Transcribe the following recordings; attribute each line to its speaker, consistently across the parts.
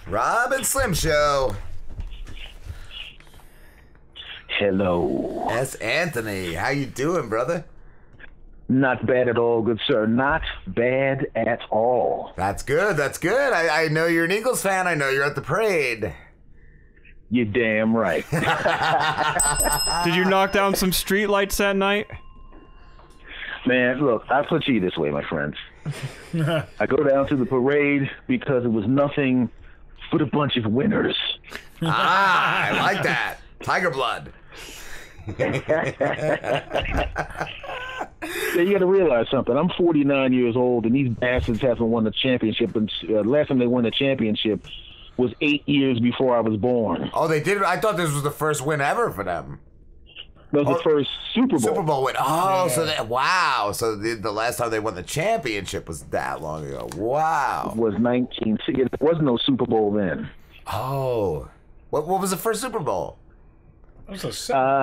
Speaker 1: Rob and Slim Show.
Speaker 2: Hello.
Speaker 1: That's Anthony. How you doing, brother?
Speaker 2: Not bad at all, good sir. Not bad at all.
Speaker 1: That's good. That's good. I know you're an Eagles fan. I know you're at the parade.
Speaker 2: You're damn right.
Speaker 3: Did you knock down some streetlights that night?
Speaker 2: Man, look, I'll put you this way, my friends. I go down to the parade because it was nothing but a bunch of winners.
Speaker 1: Ah, I like that. Tiger blood.
Speaker 2: Yeah, you got to realize something. I'm 49 years old, and these bastards haven't won the championship. And last time they won the championship was 8 years before I was born.
Speaker 1: Oh, they did? I thought this was the first win ever for them.
Speaker 2: That was the first Super Bowl.
Speaker 1: Super Bowl win. Oh, yeah. So wow. So the last time they won the championship was that long ago. Wow.
Speaker 2: It was 1960. There was no Super Bowl then.
Speaker 1: Oh. What was the first Super Bowl?
Speaker 2: I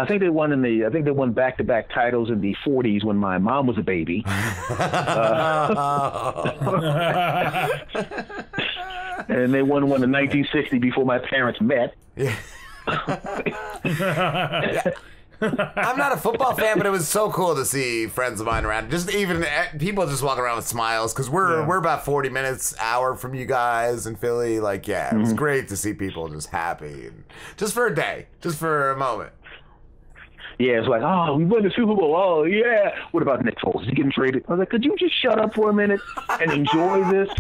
Speaker 2: think they won back-to-back titles in the 40s when my mom was a baby. And they won one in 1960 before my parents met.
Speaker 1: Yeah. I'm not a football fan, but it was so cool to see friends of mine around. Just even people just walking around with smiles because we're about 40 minutes, hour from you guys in Philly. Like, yeah, it was great to see people just happy, and just for a day, just for a moment.
Speaker 2: Yeah, it's like, oh, we won the Super Bowl. Oh, yeah. What about Nick Foles? Is he getting traded? I was like, could you just shut up for a minute and enjoy this?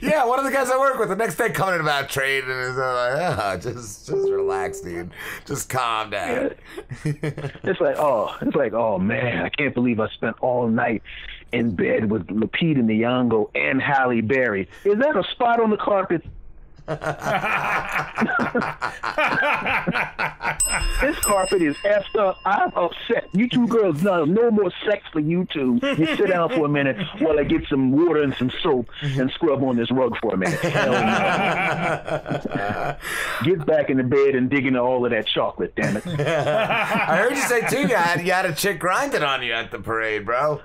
Speaker 1: Yeah, one of the guys I work with the next day coming about trade, and is like, just relax, dude. Just calm down.
Speaker 2: It's like, oh man, I can't believe I spent all night in bed with Lupita Nyong'o and Halle Berry. Is that a spot on the carpet? This carpet is effed up. I'm upset. You two girls, no more sex for you two. You sit down for a minute while I get some water and some soap and scrub on this rug for a minute. Hell no. Get back in the bed and dig into all of that chocolate, damn it.
Speaker 1: I heard you say too, you had a chick grinding on you at the parade, bro.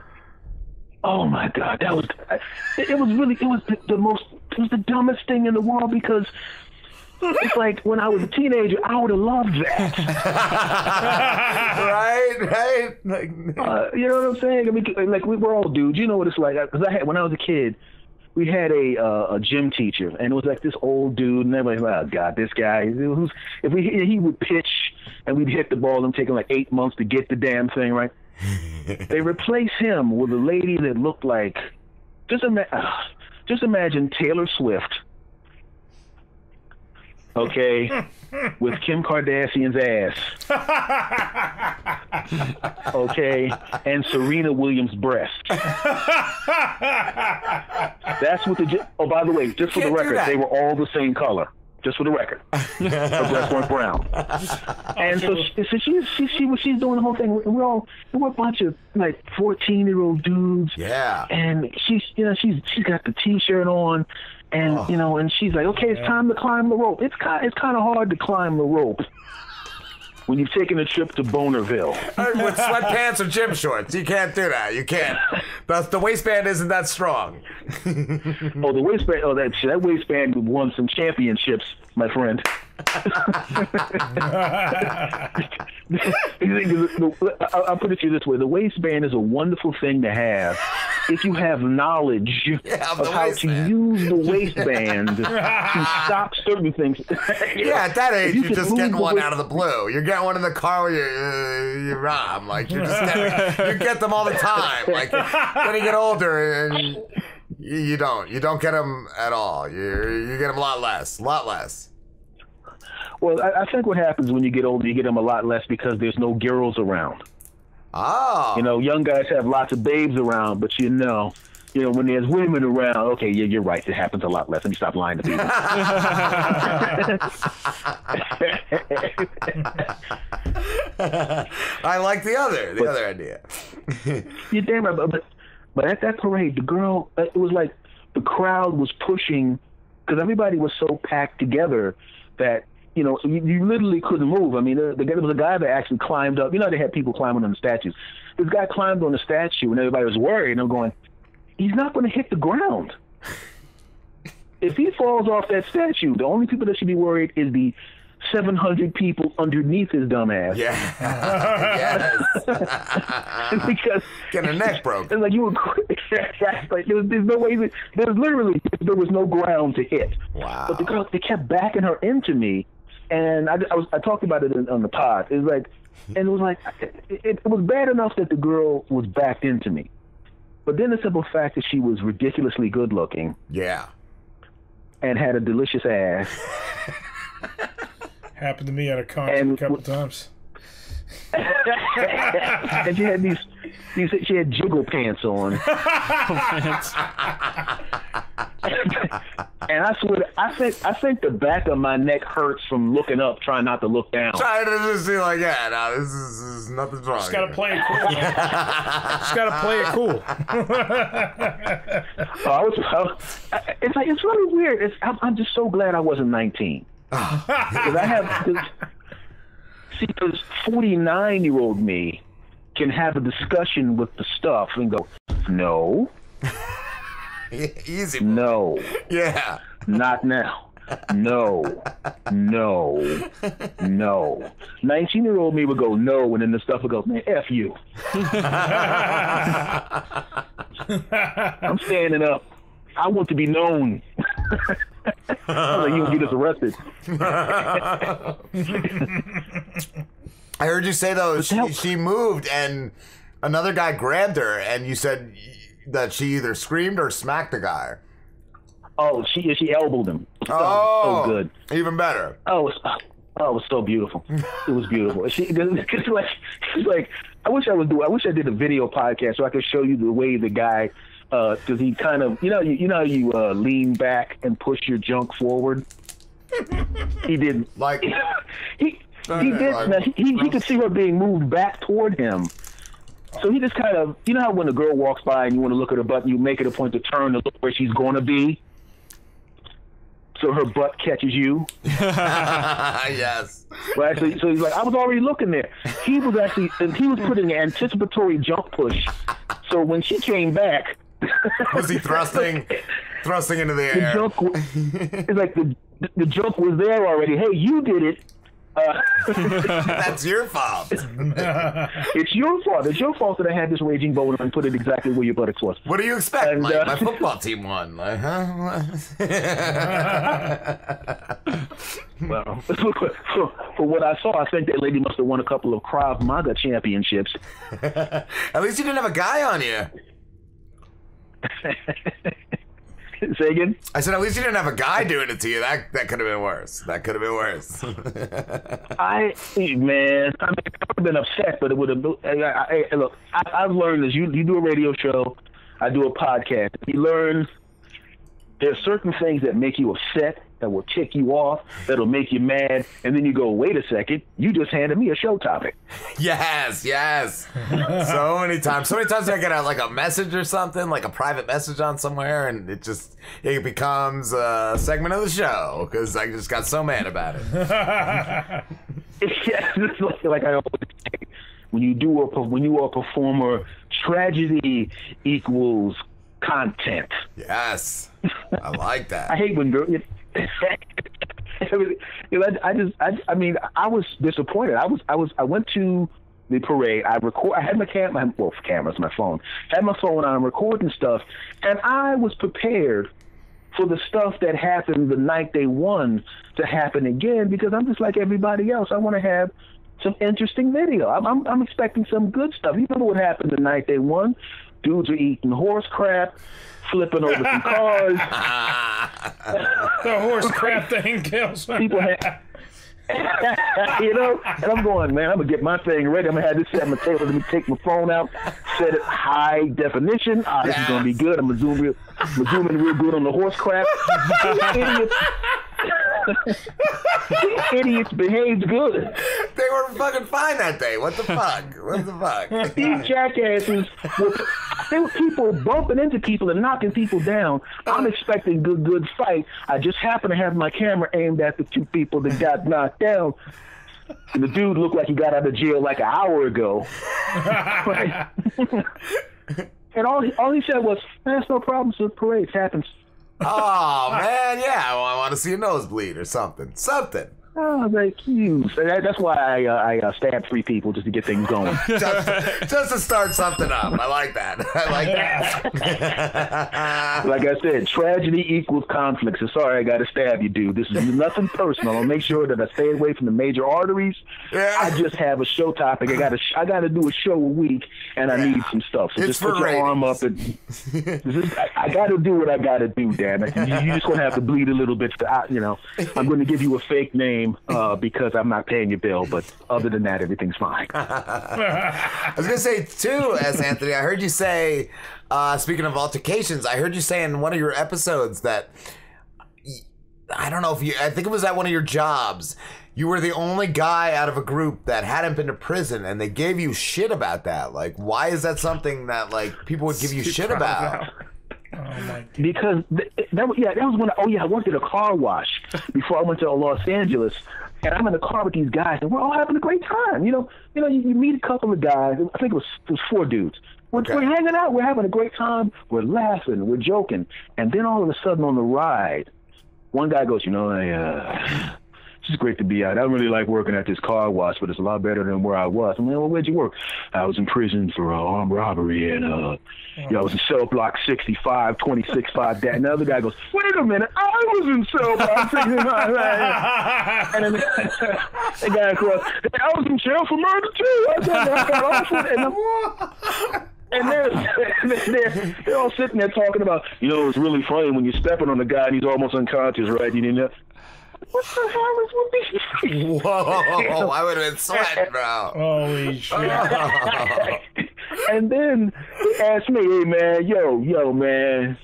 Speaker 2: Oh my God, it was the dumbest thing in the world because it's like when I was a teenager, I would have loved that.
Speaker 1: right. Like,
Speaker 2: you know what I'm saying? I mean, like we were all dudes. You know what it's like? Because when I was a kid, we had a gym teacher, and it was like this old dude, and everybody's like, oh God, this guy. He would pitch, and we'd hit the ball, and taking like 8 months to get the damn thing right. They replaced him with a lady that looked like just imagine Taylor Swift, okay, with Kim Kardashian's ass, okay, and Serena Williams' breast. That's what oh, by the way, just for the record, they were all the same color. Just for the record, her breasts weren't brown, and so she's doing the whole thing. We're a bunch of like 14-year-old dudes.
Speaker 1: Yeah,
Speaker 2: and she's got the T-shirt on, and and she's like, okay, it's time to climb the rope. It's kind of hard to climb the rope when you've taken a trip to Bonerville
Speaker 1: with sweatpants or gym shorts. You can't do that. You can't. The waistband isn't that strong.
Speaker 2: Oh, the waistband. Oh, that waistband won some championships, my friend. I'll put it to you this way: the waistband is a wonderful thing to have if you have knowledge of how to use the waistband to stop certain things.
Speaker 1: Yeah, at that age, you're just getting one out of the blue. You're getting one in the car with your Rom. Like you get them all the time. Like when you get older, and you don't get them at all. You get them a lot less.
Speaker 2: Well, I think what happens when you get older, you get them a lot less because there's no girls around.
Speaker 1: Oh.
Speaker 2: Young guys have lots of babes around, but when there's women around, okay, yeah, you're right. It happens a lot less. Let me stop lying to people.
Speaker 1: I like the other idea.
Speaker 2: You're damn right, but at that parade, the girl, it was like the crowd was pushing because everybody was so packed together that you literally couldn't move. I mean, there was a guy that actually climbed up. They had people climbing on the statues. This guy climbed on the statue, and everybody was worried. And I'm going, he's not going to hit the ground. if he falls off that statue, the only people that should be worried is the 700 people underneath his dumb ass.
Speaker 1: Yeah. Yes.
Speaker 2: Because
Speaker 1: getting a neck broke.
Speaker 2: It's like you were like there's no way that there was no ground to hit.
Speaker 1: Wow.
Speaker 2: But the girl, they kept backing her into me, and I talked about it on the pod. It was like, and it was like it was bad enough that the girl was backed into me, but then the simple fact that she was ridiculously good looking.
Speaker 1: Yeah.
Speaker 2: And had a delicious ass.
Speaker 4: Happened to me at a concert a couple times.
Speaker 2: And she had she had jiggle pants on. And I swear, I think the back of my neck hurts from looking up, trying not to look down.
Speaker 1: Trying to just be like, yeah, no, this is nothing's wrong.
Speaker 4: Just gotta play it cool. Just gotta play it cool.
Speaker 2: It's really weird. I'm just so glad I wasn't 19. Because 49-year-old me can have a discussion with the stuff and go, no.
Speaker 1: Easy.
Speaker 2: No.
Speaker 1: Yeah.
Speaker 2: Not now. No. 19-year-old me would go, no, and then the stuff would go, man, F you. I'm standing up. I want to be known. I was like, you will get us arrested.
Speaker 1: I heard you say, though, she moved and another guy grabbed her, and you said that she either screamed or smacked the guy.
Speaker 2: Oh, she elbowed him.
Speaker 1: Oh,
Speaker 2: so good.
Speaker 1: Even better.
Speaker 2: Oh, it was so beautiful. It was beautiful. It's like I wish I did a video podcast so I could show you the way the guy, because he kind of, you know you lean back and push your junk forward. He did
Speaker 1: like
Speaker 2: he did. Like, he could see her being moved back toward him. So he just kind of, you know how when a girl walks by and you want to look at her butt, and you make it a point to turn to look where she's going to be, so her butt catches you.
Speaker 1: Yes.
Speaker 2: Right. So he's like, I was already looking there. He was putting an anticipatory jump push. So when she came back,
Speaker 1: was he thrusting into the air?
Speaker 2: It's like the jump was there already. Hey, you did it.
Speaker 1: That's your fault.
Speaker 2: It's your fault. It's your fault that I had this raging boner and put it exactly where your buttocks was.
Speaker 1: What do you expect? And, my football team won. Like, huh?
Speaker 2: Well, for what I saw, I think that lady must have won a couple of Krav Maga championships.
Speaker 1: At least you didn't have a guy on you.
Speaker 2: Say again?
Speaker 1: I said, at least you didn't have a guy doing it to you. That could have been worse. That could have been worse.
Speaker 2: I would have been upset, but it would have been. Look, I've learned this. You do a radio show, I do a podcast. You learn there's certain things that make you upset, that will tick you off, that'll make you mad, and then you go, wait a second, you just handed me a show topic.
Speaker 1: Yes. So many times I get a message or something, like a private message on somewhere, and it becomes a segment of the show because I just got so mad about it.
Speaker 2: It's like I always say, when you are a performer, tragedy equals content.
Speaker 1: Yes, I like that.
Speaker 2: I hate when girls. I was disappointed. I went to the parade. I had my camera's my phone. Had my phone on, recording stuff, and I was prepared for the stuff that happened the night they won to happen again, because I'm just like everybody else. I want to have some interesting video. I'm expecting some good stuff. You know what happened the night they won? Dudes are eating horse crap, flipping over some cars.
Speaker 4: The horse crap thing kills me.
Speaker 2: People have, and I'm going, man, I'm going to get my thing ready. I'm going to have this set on the table. Let me take my phone out, set it high definition. This is going to be good. I'm going to zoom in real good on the horse crap. These idiots behaved good.
Speaker 1: They were fucking fine that day. What the fuck?
Speaker 2: These jackasses there were people bumping into people and knocking people down. I'm expecting good fight. I just happen to have my camera aimed at the two people that got knocked down. And the dude looked like he got out of jail like an hour ago. And all he said was, "That's no problem. So the parade happens."
Speaker 1: Oh man, yeah, I want to see a nosebleed or something.
Speaker 2: Oh, thank you. So that's why I stabbed 3 people just to get things going.
Speaker 1: just to start something up. I like that.
Speaker 2: Like I said, tragedy equals conflict. So sorry, I got to stab you, dude. This is nothing personal. I'll make sure that I stay away from the major arteries.
Speaker 1: Yeah.
Speaker 2: I just have a show topic. I got to do a show a week, and I need some stuff. So
Speaker 1: it's
Speaker 2: just put your arm up. And I got to do what I got to do, damn it. You just going to have to bleed a little bit. I'm going to give you a fake name. Because I'm not paying your bill, but other than that, everything's fine.
Speaker 1: I was gonna say too, S. Anthony, I heard you say, speaking of altercations, I heard you say in one of your episodes that I think it was at one of your jobs, you were the only guy out of a group that hadn't been to prison, and they gave you shit about that. Like, why is that something that like people would give you shit about?
Speaker 2: Because that was when I worked at a car wash before I went to Los Angeles, and I'm in the car with these guys, and we're all having a great time. You meet a couple of guys. I think it was 4 dudes. We're hanging out. We're having a great time. We're laughing. We're joking, and then all of a sudden on the ride, one guy goes, it's just great to be out. I don't really like working at this car wash, but it's a lot better than where I was. Well, where'd you work? I was in prison for armed robbery, and I was in cell block 65, 26-5. That. And the other guy goes, wait a minute, I was in cell block 65. And then the guy across, I was in jail for murder too. I got off with it. And they're all sitting there talking about, it's really funny when you're stepping on the guy and he's almost unconscious, right? What the hell is with these?
Speaker 1: Whoa, I would have been sweating, bro.
Speaker 4: Holy shit.
Speaker 2: And then he asked me, hey, man, yo, man,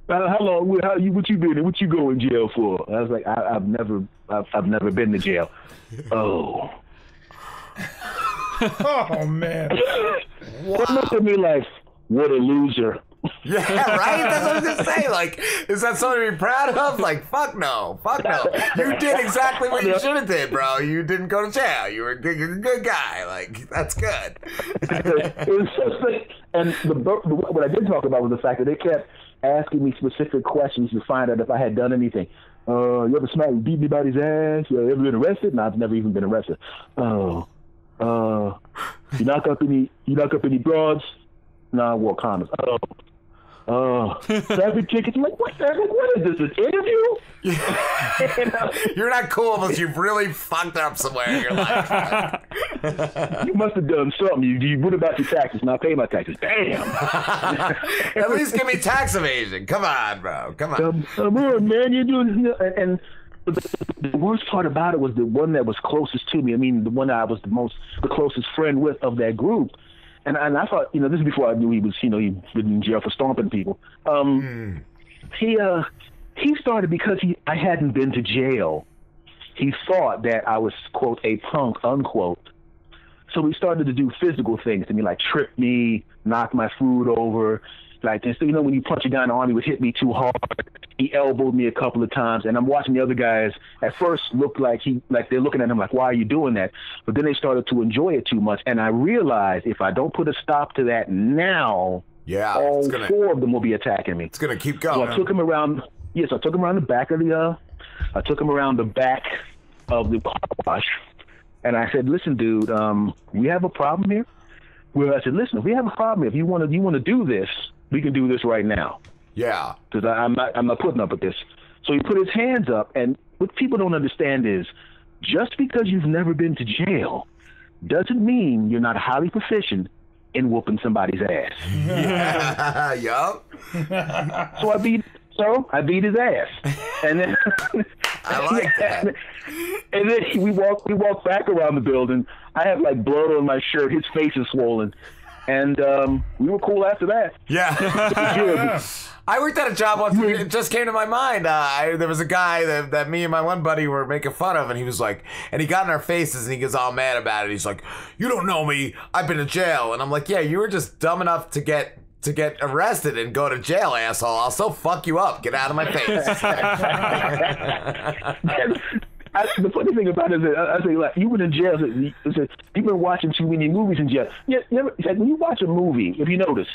Speaker 2: how long, what you been in? What you go in jail for? I was like, I've never been to jail. Oh.
Speaker 4: Oh, man.
Speaker 2: They looked at me like, what a loser.
Speaker 1: Yeah, right? That's what I was going to say. Like, is that something to be proud of? Like, fuck no. You did exactly what you should have did, bro. You didn't go to jail. You're a good guy. Like, that's good.
Speaker 2: It was so sick. And what I did talk about was the fact that they kept asking me specific questions to find out if I had done anything. You ever beat anybody's ass? You ever been arrested? No, I've never even been arrested. You knock up any broads? No, I wore condoms. Traffic tickets. I'm like, what is this, an interview?
Speaker 1: You're not cool unless you've really fucked up somewhere in your life.
Speaker 2: You must have done something. What about your taxes? Not pay my taxes. Damn.
Speaker 1: At least give me tax evasion. Come on, bro. Come on.
Speaker 2: Come on, man. You're doing. And the worst part about it was the one that was closest to me. I mean, the one that I was the closest friend with of that group. And I thought, this is before I knew he was, he'd been in jail for stomping people. He started because I hadn't been to jail. He thought that I was, quote, a punk, unquote. So he started to do physical things to me, like trip me, knock my food over, like this. When you punch a guy in the arm, he would hit me too hard. He elbowed me a couple of times, and I'm watching the other guys at first look like they're looking at him like, why are you doing that? But then they started to enjoy it too much, and I realized if I don't put a stop to that now, all 4 of them will be attacking me.
Speaker 1: It's gonna keep going.
Speaker 2: So I took him around. Yes, I took him around the back of the car wash, and I said, "Listen, dude, we have a problem here." Well, I said, "Listen, if we have a problem here, if you want to do this, we can do this right now."
Speaker 1: Yeah.
Speaker 2: Because I'm not putting up with this. So he put his hands up, and what people don't understand is just because you've never been to jail doesn't mean you're not highly proficient in whooping somebody's ass.
Speaker 1: Yeah. Yup.
Speaker 2: So I beat his ass. And then
Speaker 1: I like that.
Speaker 2: And then we walked back around the building. I had like blood on my shirt. His face is swollen. And we were cool after that.
Speaker 1: Yeah. I worked at a job once. It just came to my mind. There was a guy that me and my one buddy were making fun of, and he was like, and he got in our faces, and he gets all mad about it. He's like, "You don't know me. I've been to jail." And I'm like, "Yeah, you were just dumb enough to get arrested and go to jail, asshole. I'll still fuck you up. Get out of my face."
Speaker 2: The funny thing about it is that I say, like, you were in jail. You've been watching too many movies in jail. Yeah, when you watch a movie, if you notice,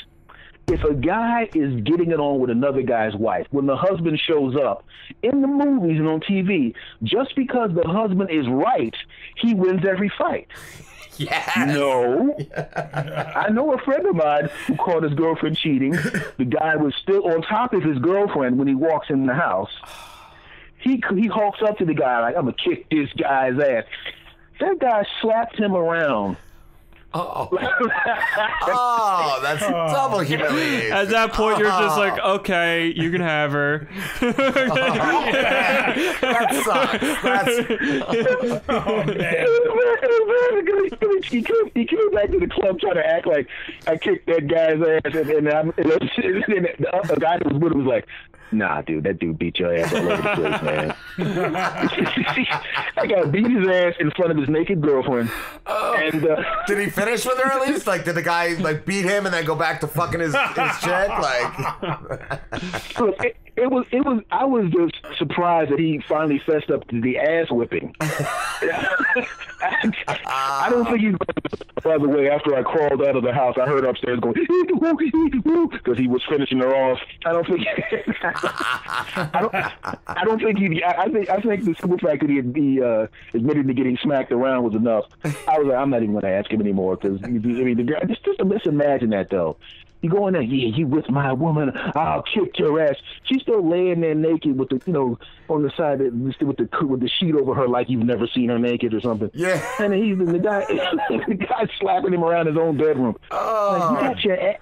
Speaker 2: if a guy is getting it on with another guy's wife, when the husband shows up in the movies and on TV, just because the husband is right, he wins every fight.
Speaker 1: Yes.
Speaker 2: No. I know a friend of mine who caught his girlfriend cheating. The guy was still on top of his girlfriend when he walks in the house. He hulks up to the guy like, I'm going to kick this guy's ass. That guy slapped him around.
Speaker 1: Oh, that's double humiliation.
Speaker 3: At that point, you're just like, okay, you can have her.
Speaker 1: That sucks.
Speaker 2: He came back to the club trying to act like I kicked that guy's ass, and the other guy that was with him was like, nah, dude, that dude beat your ass all over the place, man. I got beat his ass in front of his naked girlfriend. And
Speaker 1: did he finish with her at least? Like, did the guy like beat him and then go back to fucking his chick? Like,
Speaker 2: look, it was. I was just surprised that he finally fessed up to the ass whipping. I don't think he's. By the way, after I crawled out of the house, I heard upstairs going because he was finishing her off. I don't think. I don't think he. I think the simple fact that he admitted to getting smacked around was enough. I was like, I'm not even going to ask him anymore because I mean, the guy. Just imagine that though. You go in there, yeah, you with my woman, I'll kick your ass. She's still laying there naked with the, on the side with the sheet over her, like you've never seen her naked or something.
Speaker 1: Yeah.
Speaker 2: And he's the guy slapping him around his own bedroom.
Speaker 1: Oh.
Speaker 2: Like, you got your ass.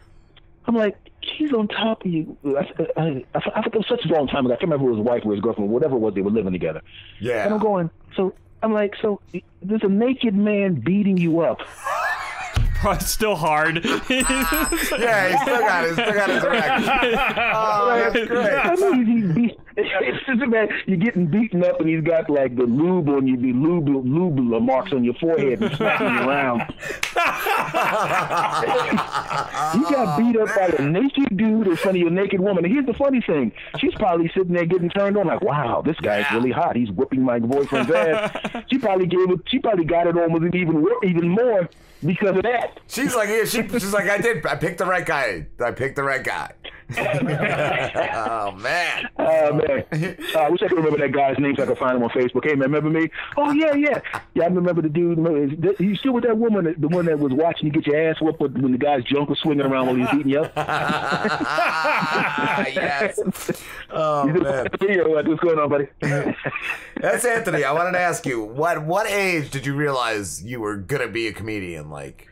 Speaker 2: I'm like, she's on top of you. I forgot, it was such a long time ago. I can't remember if it was his wife or his girlfriend, whatever it was. They were living together.
Speaker 1: Yeah.
Speaker 2: And I'm going, so there's a naked man beating you up.
Speaker 3: It's still hard.
Speaker 1: Yeah, he still got his erection. Oh, that's great.
Speaker 2: I mean, it's just bad. You're getting beaten up, and he's got like the lube on you, the lube marks on your forehead, and smacking you around. You got beat up by a naked dude in front of your naked woman. And here's the funny thing: she's probably sitting there getting turned on, like, "Wow, this guy's really hot. He's whipping my boyfriend's ass." She probably got it on with it even more. Because of that.
Speaker 1: She's like, yeah, she's like, I picked the right guy. Oh, man.
Speaker 2: Oh, man. I wish I could remember that guy's name so I could find him on Facebook. Hey, man, remember me? Oh, yeah. Yeah, I remember the dude. You still with that woman, the one that was watching you get your ass whooped when the guy's junk was swinging around while he was beating you up?
Speaker 1: Yes. Oh, man.
Speaker 2: What's going on, buddy?
Speaker 1: That's Anthony. I wanted to ask you, what age did you realize you were going to be a comedian? Like,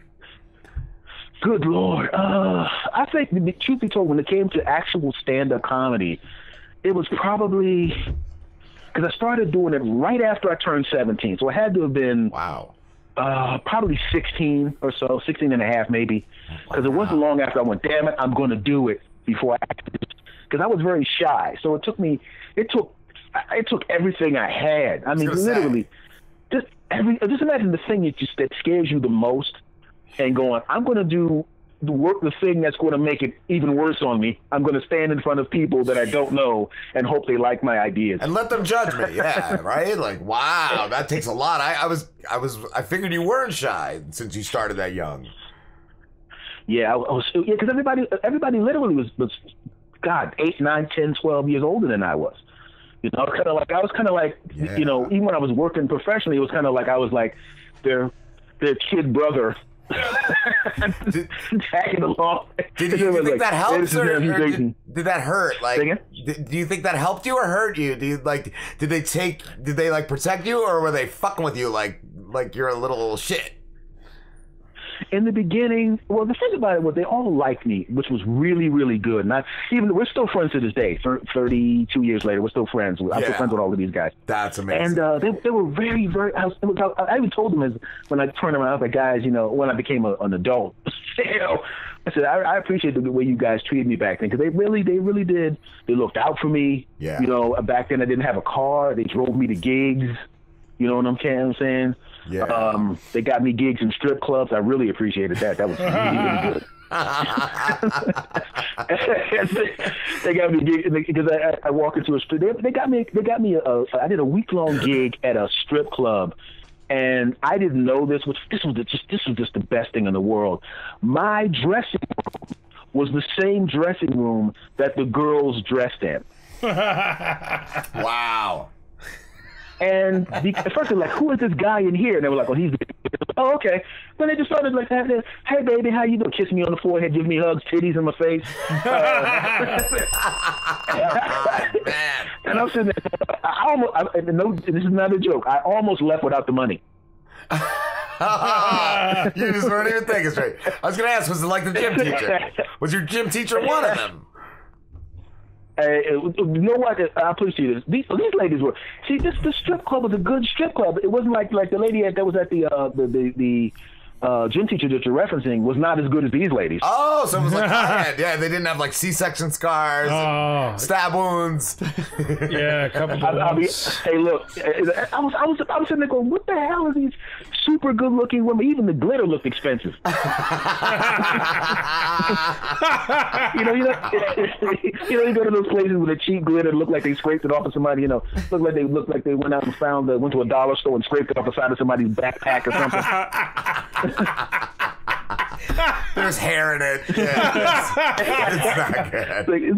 Speaker 2: good Lord. I think, the truth be told, when it came to actual stand-up comedy, it was probably, because I started doing it right after I turned 17. So it had to have been,
Speaker 1: wow,
Speaker 2: probably 16 or so, 16 and a half maybe. Because it wasn't long after I went, damn it, I'm going to do it before I, because I was very shy. So it took everything I had. I mean, literally, just imagine the thing that scares you the most, and going, I'm going to do the thing that's going to make it even worse on me. I'm going to stand in front of people that I don't know and hope they like my ideas
Speaker 1: and let them judge me. Yeah, right. Like, wow, that takes a lot. I I figured you weren't shy since you started that young.
Speaker 2: Yeah, because everybody literally was God, 8, 9, 10, 12 years older than I was. I was kind of like,
Speaker 1: yeah.
Speaker 2: Even when I was working professionally, it was kind of like I was like their kid brother. Tagging along.
Speaker 1: Did you think that helped, or did that hurt? Like, do you think that helped you or hurt you? Did they protect you, or were they fucking with you like you're a little shit?
Speaker 2: In the beginning, well, the thing about it was they all liked me, which was really, really good. And we're still friends to this day. 32 years later, we're still friends. I'm still friends with all of these guys.
Speaker 1: That's amazing.
Speaker 2: And they were very, very. I even told them when I turned around, I was like, guys, when I became an adult, I said, I appreciate the way you guys treated me back then, because they really did. They looked out for me.
Speaker 1: Yeah.
Speaker 2: Back then I didn't have a car. They drove me to gigs. You know what I'm saying?
Speaker 1: Yeah.
Speaker 2: They got me gigs in strip clubs. I really appreciated that. That was really, really good. They got me gigs because I walk into a strip. They got me. I did a week-long gig at a strip club, and I didn't know this was just the best thing in the world. My dressing room was the same dressing room that the girls dressed in.
Speaker 1: Wow.
Speaker 2: And at first they're like, who is this guy in here? And they were like, oh, he's oh, okay. Then they just started like, hey, baby, how you doing? Kissing me on the forehead, giving me hugs, titties in my face.
Speaker 1: Man.
Speaker 2: And I'm sitting there, this is not a joke, I almost left without the money.
Speaker 1: You just weren't even thinking straight. I was going to ask, was it like the gym teacher? Was your gym teacher one of them?
Speaker 2: You know what? I'll put it to you this. These ladies were. See, this strip club was a good strip club. It wasn't like the lady that was at the gym teacher that you're referencing was not as good as these ladies.
Speaker 1: Oh, so it was like high-end. Yeah, they didn't have like C-section scars, and stab wounds.
Speaker 4: Yeah, a couple of ones.
Speaker 2: Hey, look, I was sitting there going, what the hell are these super good-looking women? Even the glitter looked expensive. you you go to those places with the cheap glitter, look like they scraped it off of somebody. Look like they went out and went to a dollar store and scraped it off the side of somebody's backpack or something.
Speaker 1: There's hair in it. Yeah, it's not good.
Speaker 2: Like, is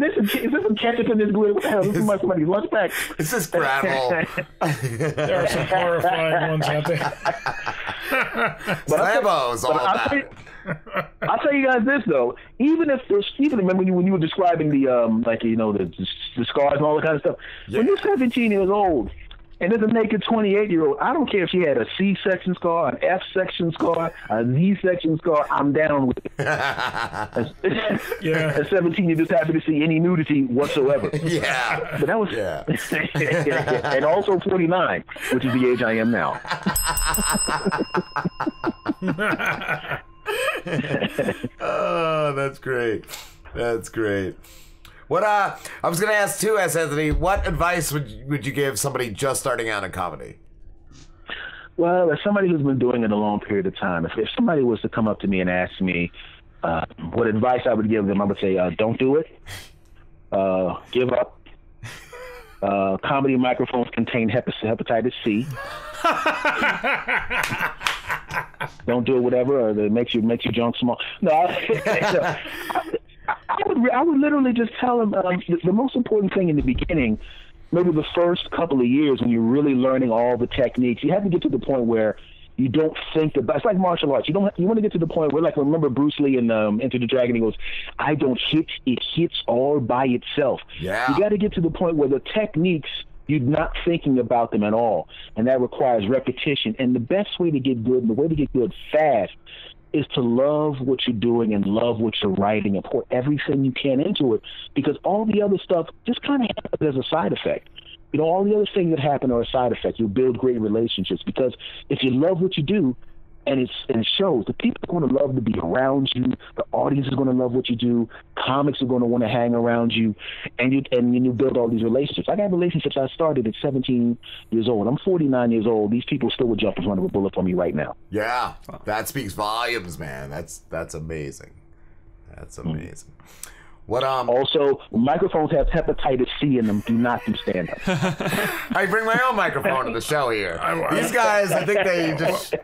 Speaker 2: there some ketchup in this glitter? What the hell? This is somebody's lunch pack.
Speaker 1: It's just gravel.
Speaker 4: There are some horrifying ones out there.
Speaker 1: Lambos, all that.
Speaker 2: I'll tell you guys this though. Even remember when you were describing the the scars and all that kind of stuff. Yeah. When you're 17 years old and there's a naked 28-year-old, I don't care if she had a C-section scar, an F-section scar, a Z-section scar, I'm down with it. At 17, you're just happy to see any nudity whatsoever.
Speaker 1: Yeah.
Speaker 2: But that was... Yeah. And also 49, which is the age I am now.
Speaker 1: Oh, that's great. That's great. What I was gonna ask too, S. Anthony, what advice would you give somebody just starting out in comedy?
Speaker 2: Well, as somebody who's been doing it a long period of time, if somebody was to come up to me and ask me what advice I would give them, I would say, don't do it. Give up. Comedy microphones contain hepatitis C. Don't do it, whatever, or it makes you junk small. No, I would literally just tell them the most important thing in the beginning, maybe the first couple of years when you're really learning all the techniques, you have to get to the point where you don't think about. It's like martial arts. You want to get to the point where, like, remember Bruce Lee in Enter the Dragon? He goes, "I don't hit; it hits all by itself." Yeah. You got to get to the point where the techniques, you're not thinking about them at all, and that requires repetition. And the best way to get good, and the way to get good fast, is to love what you're doing and love what you're writing and pour everything you can into it, because all the other stuff just kind of happens as a side effect. All the other things that happen are a side effect. You build great relationships, because if you love what you do, and it shows, the people are going to love to be around you. The audience is going to love what you do. Comics are going to want to hang around you, and you build all these relationships. I got relationships I started at 17 years old. I'm 49 years old. These people still would jump in front of a bullet for me right now.
Speaker 1: Yeah, that speaks volumes, man. That's amazing. That's amazing. What
Speaker 2: Also, microphones have hepatitis C in them. Do not do stand up.
Speaker 1: I bring my own microphone to the show here. These guys, I think they just.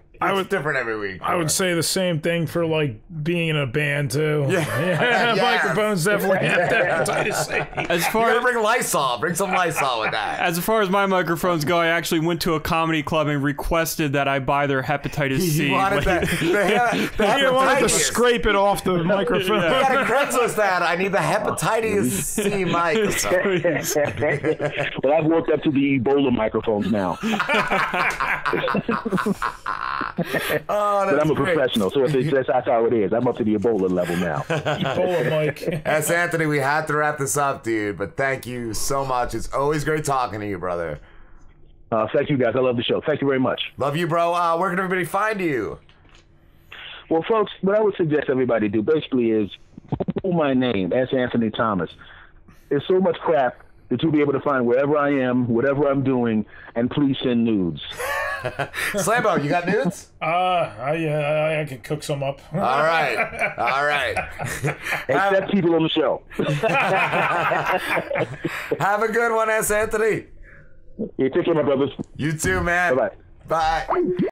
Speaker 1: Different every week.
Speaker 4: I would say the same thing for like being in a band too.
Speaker 1: Yeah,
Speaker 4: yeah. Microphones definitely have hepatitis C.
Speaker 1: As far you gotta bring Lysol. Bring some Lysol with that.
Speaker 3: As far as my microphones go, I actually went to a comedy club and requested that I buy their hepatitis C.
Speaker 1: He wanted that.
Speaker 4: He wanted to scrape it off the microphone.
Speaker 1: You gotta Craigslist that. I need the hepatitis C microphone.
Speaker 2: Well, I've worked up to the Ebola microphones now. But I'm a professional, so that's how it is. I'm up to the Ebola level now.
Speaker 4: Ebola, Mike.
Speaker 1: S. Anthony, we had to wrap this up, dude, but thank you so much. It's always great talking to you, brother.
Speaker 2: Thank you, guys. I love the show. Thank you very much.
Speaker 1: Love you, bro. Where can everybody find you?
Speaker 2: Well, folks, what I would suggest everybody do basically is Google my name, S. Anthony Thomas. There's so much crap that you'll be able to find wherever I am, whatever I'm doing, and please send nudes.
Speaker 1: Slambo, you got nudes?
Speaker 4: I could cook some up.
Speaker 1: All right.
Speaker 2: Except people on the show.
Speaker 1: Have a good one, S. Anthony.
Speaker 2: Yeah, take care, my brothers.
Speaker 1: You too, man.
Speaker 2: Bye-bye.
Speaker 1: Bye.